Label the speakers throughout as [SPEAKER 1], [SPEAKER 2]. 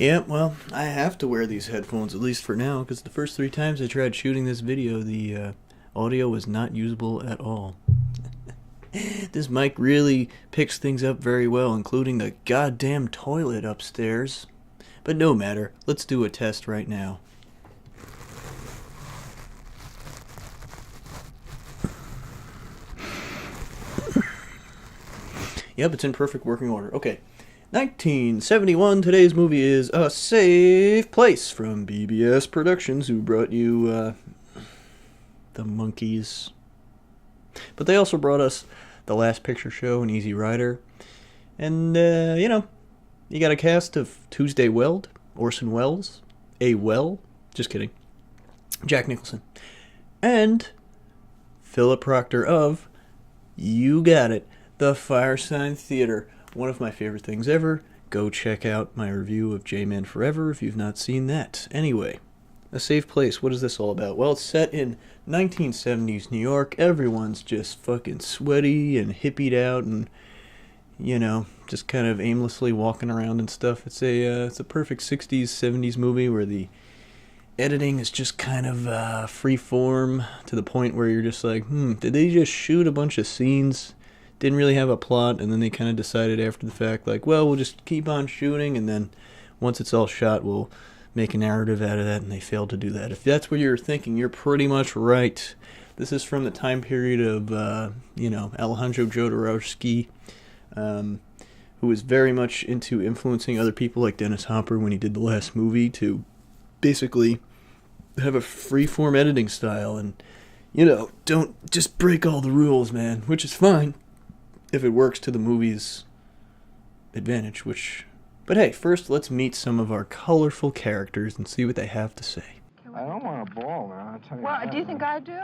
[SPEAKER 1] Yeah, well, I have to wear these headphones, at least for now, because the first 3 times I tried shooting this video, the audio was not usable at all. This mic really picks things up very well, including the goddamn toilet upstairs. But no matter, let's do a test right now. Yep, it's in perfect working order. Okay. 1971, today's movie is A Safe Place from BBS Productions, who brought you, The Monkees. But they also brought us The Last Picture Show and Easy Rider. And, you got a cast of Tuesday Weld, Orson Welles, just kidding, Jack Nicholson, and Philip Proctor of, you got it, The Firesign Theater. One of my favorite things ever. Go check out my review of J-Man Forever if you've not seen that. Anyway, A Safe Place, what is this all about? Well, it's set in 1970s New York. Everyone's just fucking sweaty and hippied out and, just kind of aimlessly walking around and stuff. It's a perfect 60s, 70s movie where the editing is just kind of free form to the point where you're just like, did they just shoot a bunch of scenes? Didn't really have a plot, and then they kind of decided after the fact, like, well, we'll just keep on shooting, and then once it's all shot, we'll make a narrative out of that, and they failed to do that. If that's what you're thinking, you're pretty much right. This is from the time period of, Alejandro Jodorowsky, who was very much into influencing other people like Dennis Hopper when he did the last movie to basically have a free-form editing style and, don't just break all the rules, man, which is fine if it works to the movie's advantage, But hey, first let's meet some of our colorful characters and see what they have to say.
[SPEAKER 2] I don't want a ball, man, I'll tell you.
[SPEAKER 3] Well, do you think I do?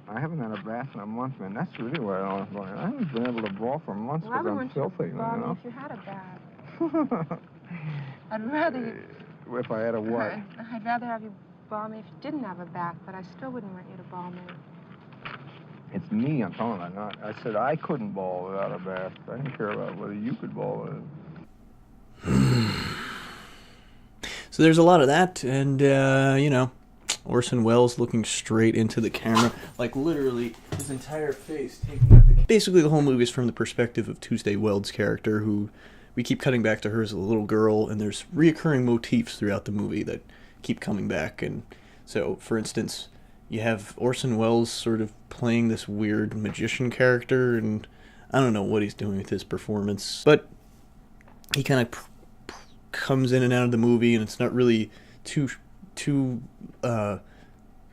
[SPEAKER 2] I haven't had a bath in a month, man. That's really where I don't want to go. I haven't been able to ball for months because I'm filthy,
[SPEAKER 3] Well, if you had a bath. I'd rather you...
[SPEAKER 2] If I had a what?
[SPEAKER 3] I'd rather have you ball me if you didn't have a bath, but I still wouldn't want you to ball me.
[SPEAKER 2] It's me I'm talking about, not... I said I couldn't ball without a bath. I didn't care about whether you could ball with it.
[SPEAKER 1] So there's a lot of that, and, Orson Welles looking straight into the camera, like literally his entire face taking up the... Basically, the whole movie is from the perspective of Tuesday Weld's character, who we keep cutting back to her as a little girl, and there's reoccurring motifs throughout the movie that keep coming back. And so, for instance, you have Orson Welles sort of playing this weird magician character, and I don't know what he's doing with his performance, but he kind of comes in and out of the movie, and it's not really too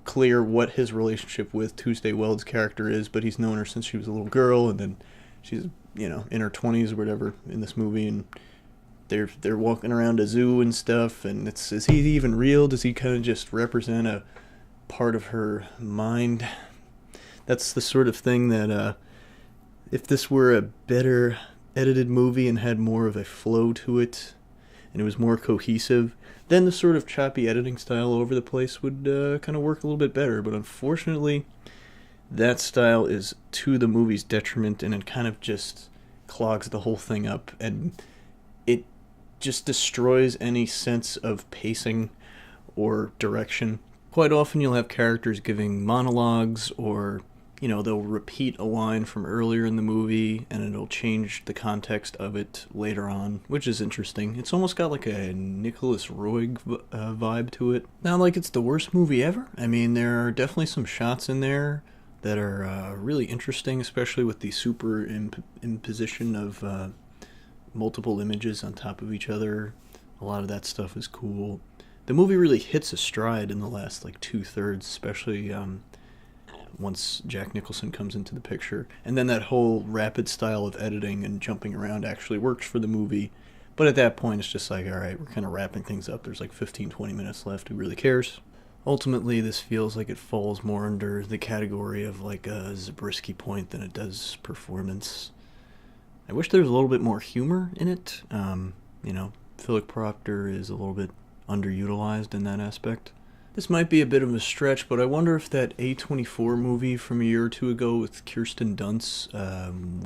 [SPEAKER 1] clear what his relationship with Tuesday Weld's character is, but he's known her since she was a little girl, and then she's, in her 20s or whatever in this movie, and they're walking around a zoo and stuff, and is he even real? Does he kind of just represent a part of her mind? That's the sort of thing that if this were a better edited movie and had more of a flow to it and it was more cohesive, then the sort of choppy editing style all over the place would kind of work a little bit better. But unfortunately, that style is to the movie's detriment, and it kind of just clogs the whole thing up, and it just destroys any sense of pacing or direction. Quite often you'll have characters giving monologues, or, they'll repeat a line from earlier in the movie, and it'll change the context of it later on, which is interesting. It's almost got like a Nicholas Roeg vibe to it. Not like it's the worst movie ever. I mean, there are definitely some shots in there that are really interesting, especially with the imposition of multiple images on top of each other. A lot of that stuff is cool. The movie really hits a stride in the last, 2/3, especially once Jack Nicholson comes into the picture. And then that whole rapid style of editing and jumping around actually works for the movie. But at that point, it's just like, alright, we're kind of wrapping things up. There's 15-20 minutes left. Who really cares? Ultimately, this feels like it falls more under the category of a Zabriskie point than it does performance. I wish there was a little bit more humor in it. Philip Proctor is a little bit underutilized in that aspect. This might be a bit of a stretch, but I wonder if that A24 movie from a year or two ago with Kirsten Dunst,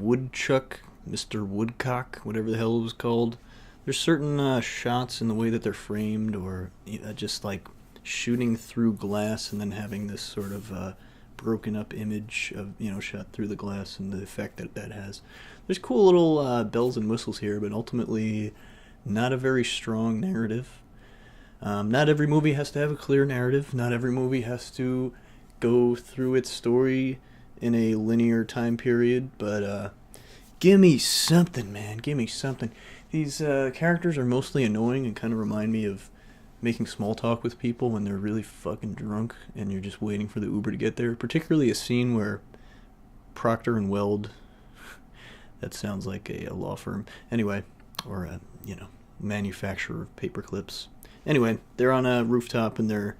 [SPEAKER 1] Woodchuck, Mr. Woodcock, whatever the hell it was called, There's certain shots in the way that they're framed, or just like shooting through glass and then having this sort of broken up image of, shot through the glass, and the effect that that has. There's cool little bells and whistles here, but ultimately not a very strong narrative. Not every movie has to have a clear narrative. Not every movie has to go through its story in a linear time period, but give me something, man. Give me something. These characters are mostly annoying and kind of remind me of making small talk with people when they're really fucking drunk and you're just waiting for the Uber to get there. Particularly a scene where Procter and Weld, that sounds like a law firm. Anyway, or a, manufacturer of paper clips. Anyway, they're on a rooftop and they're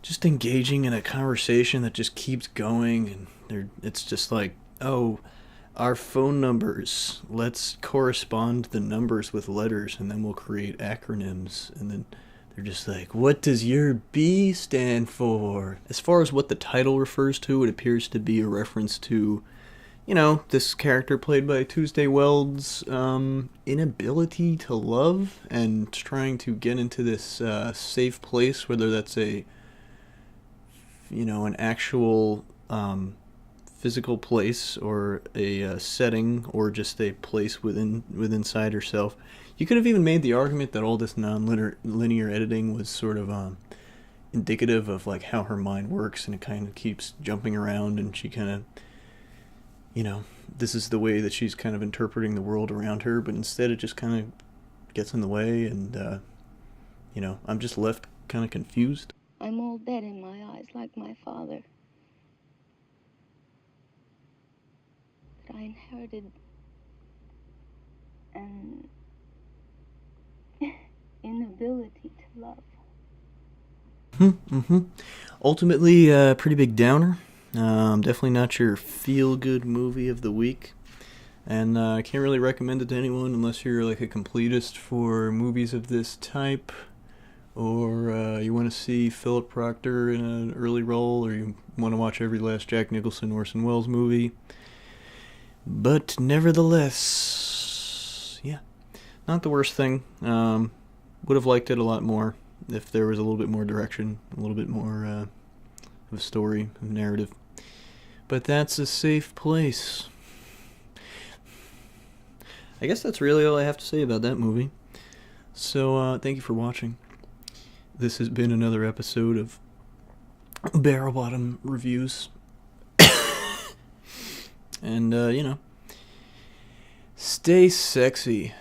[SPEAKER 1] just engaging in a conversation that just keeps going, and it's just like, oh, our phone numbers, let's correspond the numbers with letters and then we'll create acronyms. And then they're just like, what does your B stand for? As far as what the title refers to, it appears to be a reference to, this character played by Tuesday Weld's inability to love and trying to get into this safe place, whether that's an actual physical place or a setting or just a place inside herself. You could have even made the argument that all this non-linear editing was sort of indicative of like how her mind works, and it kind of keeps jumping around, and she kind of, this is the way that she's kind of interpreting the world around her, but instead it just kind of gets in the way, and I'm just left kind of confused.
[SPEAKER 4] I'm all dead in my eyes like my father. But I inherited an inability to love.
[SPEAKER 1] Ultimately, pretty big downer. Definitely not your feel-good movie of the week. And I can't really recommend it to anyone unless you're like a completist for movies of this type, or you want to see Philip Proctor in an early role, or you want to watch every last Jack Nicholson Orson Welles movie. But nevertheless, yeah, not the worst thing. Would have liked it a lot more if there was a little bit more direction, a little bit more of a story, of narrative. But that's a safe place. I guess that's really all I have to say about that movie. So, thank you for watching. This has been another episode of Barrel Bottom Reviews. And, stay sexy.